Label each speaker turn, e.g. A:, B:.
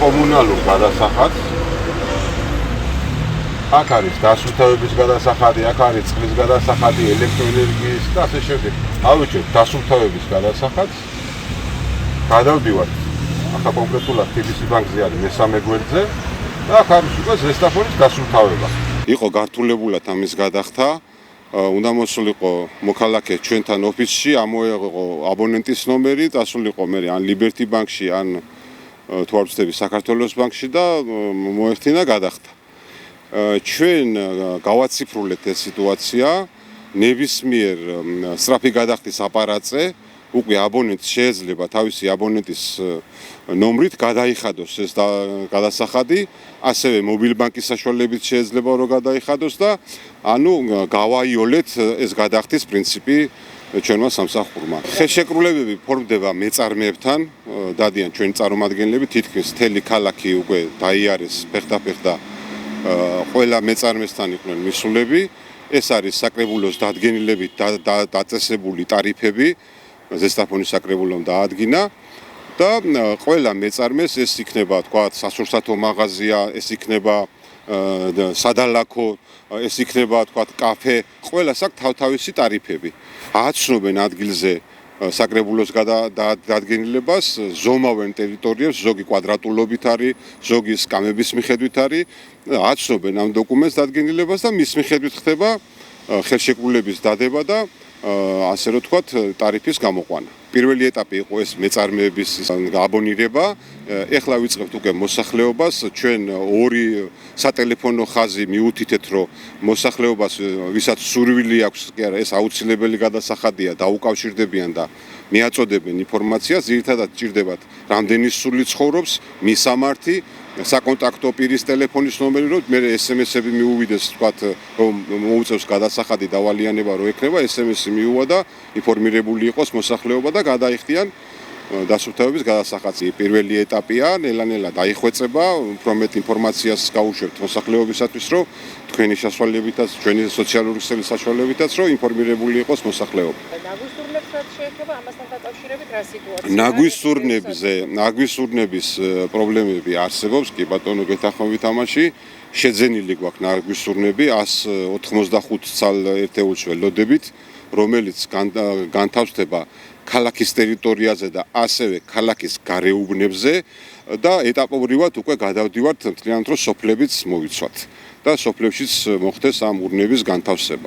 A: კომუნალურ გადასახადს. აქ არის დასუფთავების გადასახადი, აქ არის წყლის გადასახადი, ელექტროენერგიის და ასე შემდეგ. ავიჭერთ დასუფთავების გადასახადს. გადავდივართ. ახლა კონკრეტულად TBC ბანკზე არის მესამე გვერდზე და აქ არის უკვე ზესტაფონის დასუფთავება. იყო გართულებულად ამის გადახდა. უნდა მოსულიყო მოქალაქე ჩვენთან ოფისში, ამოეღო აბონენტის ნომერი, დასულიყო მე ან Liberty ბანკში, ან თუ არ ვცდები საქართველოს ბანკში და მოეხდინა გადახდა. ჩვენ გავაციფრულეთ ეს სიტუაცია, ნებისმიერ სწრაფი გადახდის აპარატზე უკვე აბონენტს შეიძლება თავისი აბონენტის ნომრით გადაიხადოს ეს გადასახადი, ასევე მობილბანკის საშუალებით შეიძლება რომ გადაიხადოს და ანუ გავაიოლეთ ეს გადახდის პრინციპი ჩვენმა სამსახურმა. ხელშეკრულებები ფორმდება მეწარმეებთან, დადიან ჩვენი წარმომადგენლები, თითქმის მთელი ქალაქი უკვე დაიარეს ფეხდაფეხდა ყველა მეწარმესთან იყვნენ მისულები. ეს არის საკრებულოს დადგენილებით დაწესებული ტარიფები, ზესტაფონის საკრებულომ დაადგინა და ყველა მეწარმეს ეს იქნება თქვა სასურსათო მაღაზია, ეს იქნება სადალაქო, ეს იქნება თქვა კაფე, ყველას აქვს თავთავისი ტარიფები. ააცნობენ ადგილზე საკრებულოს დადგენილებას, ზომავენ ტერიტორიებს, ზოგი კვადრატულობით არის, ზოგი სკამების მიხედვით არის, ააცნობენ ამ დოკუმენტს დადგენილებას და მის მიხედვით ხდება ხელშეკრულების დადება და ასე რომ თქვათ ტარიფის გამოყვანა. პირველი ეტაპი იყო ეს მეწარმეების აბონირება. ეხლა ვიწყებთ უკვე მოსახლეობას. ჩვენ ორი სატელეფონო ხაზი მიუთითეთ, რომ მოსახლეობას ვისაც სურვილი აქვს, კი არა, ეს აუცილებელი გადასახადია, დაუკავშირდებიან და მიაწოდებენ ინფორმაციას. ძირითადად ჭირდებათ რამდენი სული ცხოვრობს, მისამართი, საკონტაქტო პირის ტელეფონის ნომერი, რომ მე SMS-ები მიუვიდეს, თქვათ, რომ მოუწევს გადასახადი დავალიანება რო ექნება, SMS-ი მიუვა და ინფორმირებული იყოს მოსახლეობა და გადაიხდიან დასუფთავების გადასახადს. პირველი ეტაპია, ნელა-ნელა დაიხვეწება, უფრო მეტ ინფორმაციას გავუშვებთ მოსახლეობისათვის, რომ თქვენი საშუალებითაც, ჩვენი სოციალური ქსელის საშუალებითაც, რომ ინფორმირებული იყოს მოსახლეობა.
B: ნაგვისურნებს რაც შეეხება ამასთან დაკავშირებით რა სიტუაცია?
A: ნაგვისურნების პრობლემები არსებობს, კი ბატონო გეთანხმებით ამაში. შეძენილი გვაქვს ნაგვისურნები 185 ცალ ერთეულს ველოდებით, რომელიც განთავსდება ქალაქის ტერიტორიაზე და ასევე ქალაქის გარეუბნებზე და ეტაპობრივად უკვე გადავდივართ მთლიანად რომ სოფლებიც მოვიცვათ და სოფლებშიც მოხდეს ამ ურნების განთავსება.